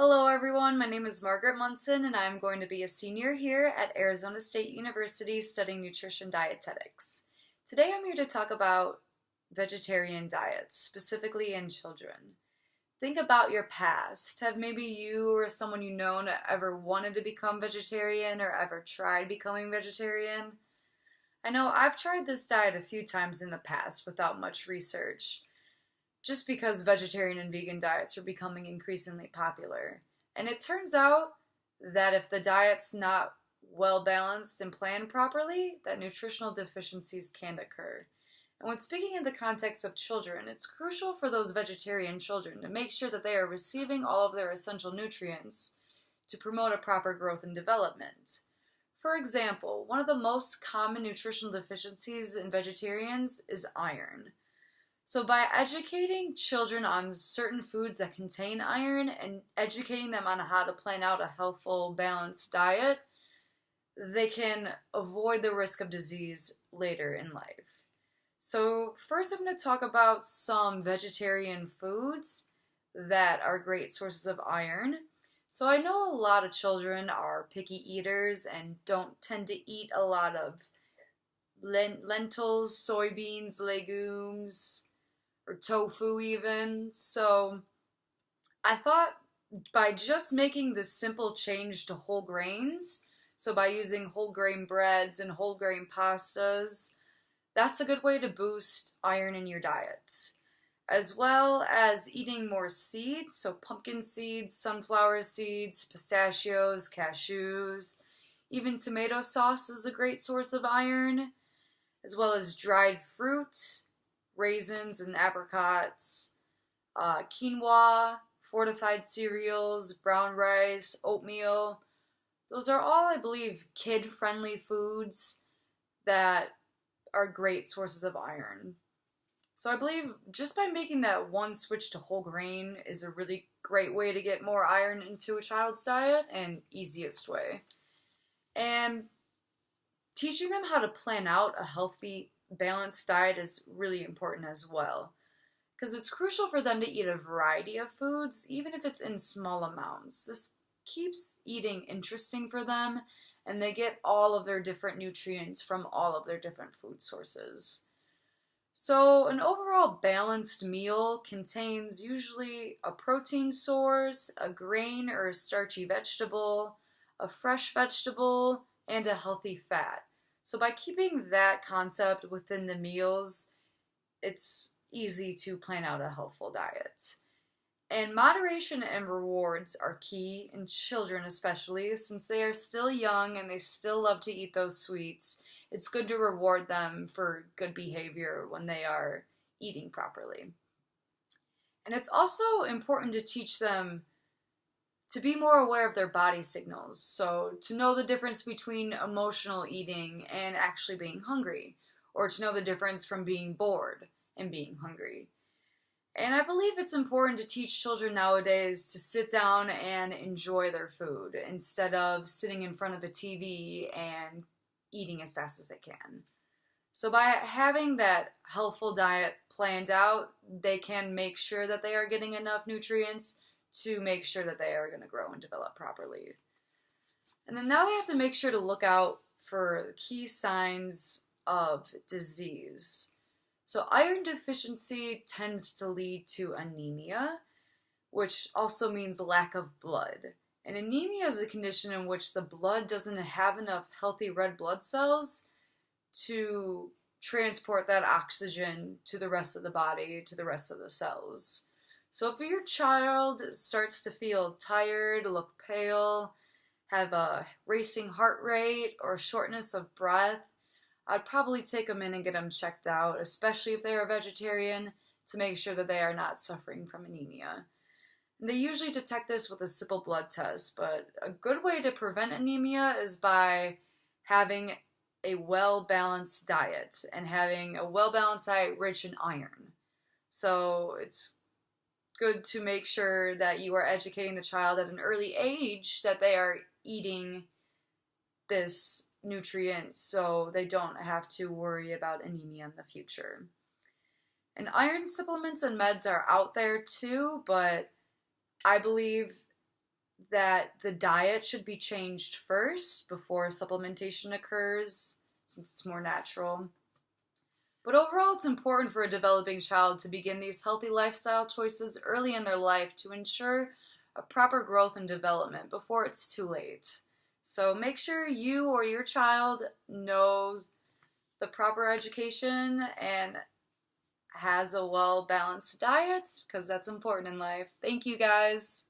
Hello everyone, my name is Margaret Munson and I'm going to be a senior here at Arizona State University studying nutrition dietetics. Today I'm here to talk about vegetarian diets, specifically in children. Think about your past. Have maybe you or someone you know ever wanted to become vegetarian or ever tried becoming vegetarian? I know I've tried this diet a few times in the past without much research just because vegetarian and vegan diets are becoming increasingly popular. And it turns out that if the diet's not well balanced and planned properly, that nutritional deficiencies can occur. And when speaking in the context of children, it's crucial for those vegetarian children to make sure that they are receiving all of their essential nutrients to promote a proper growth and development. For example, one of the most common nutritional deficiencies in vegetarians is iron. So, by educating children on certain foods that contain iron and educating them on how to plan out a healthful, balanced diet, they can avoid the risk of disease later in life. So, first, I'm going to talk about some vegetarian foods that are great sources of iron. So, I know a lot of children are picky eaters and don't tend to eat a lot of lentils, soybeans, legumes, or tofu even. So I thought by just making this simple change to whole grains, so by using whole grain breads and whole grain pastas, that's a good way to boost iron in your diet. As well as eating more seeds, so pumpkin seeds, sunflower seeds, pistachios, cashews, even tomato sauce is a great source of iron, as well as dried fruit, raisins and apricots, quinoa, fortified cereals, brown rice, oatmeal. Those are all, I believe, kid-friendly foods that are great sources of iron. So I believe just by making that one switch to whole grain is a really great way to get more iron into a child's diet and easiest way. And teaching them how to plan out a healthy, balanced diet is really important as well. Because it's crucial for them to eat a variety of foods, even if it's in small amounts. This keeps eating interesting for them, and they get all of their different nutrients from all of their different food sources. So, an overall balanced meal contains usually a protein source, a grain or a starchy vegetable, a fresh vegetable, and a healthy fat. So, by keeping that concept within the meals, it's easy to plan out a healthful diet. And moderation and rewards are key in children, especially since they are still young and they still love to eat those sweets. It's good to reward them for good behavior when they are eating properly. And it's also important to teach them to be more aware of their body signals. So, to know the difference between emotional eating and actually being hungry, or to know the difference from being bored and being hungry. And I believe it's important to teach children nowadays to sit down and enjoy their food instead of sitting in front of a TV and eating as fast as they can. So by having that healthful diet planned out, they can make sure that they are getting enough nutrients to make sure that they are going to grow and develop properly. And then now they have to make sure to look out for key signs of disease. So iron deficiency tends to lead to anemia, which also means lack of blood. And anemia is a condition in which the blood doesn't have enough healthy red blood cells to transport that oxygen to the rest of the body, to the rest of the cells. So if your child starts to feel tired, look pale, have a racing heart rate, or shortness of breath, I'd probably take them in and get them checked out, especially if they're a vegetarian, to make sure that they are not suffering from anemia. And they usually detect this with a simple blood test, but a good way to prevent anemia is by having a well-balanced diet and having a well-balanced diet rich in iron. So it's good to make sure that you are educating the child at an early age that they are eating this nutrient so they don't have to worry about anemia in the future. And iron supplements and meds are out there too, but I believe that the diet should be changed first before supplementation occurs, since it's more natural. But overall, it's important for a developing child to begin these healthy lifestyle choices early in their life to ensure a proper growth and development before it's too late. So make sure you or your child knows the proper education and has a well balanced diet, because that's important in life. Thank you guys.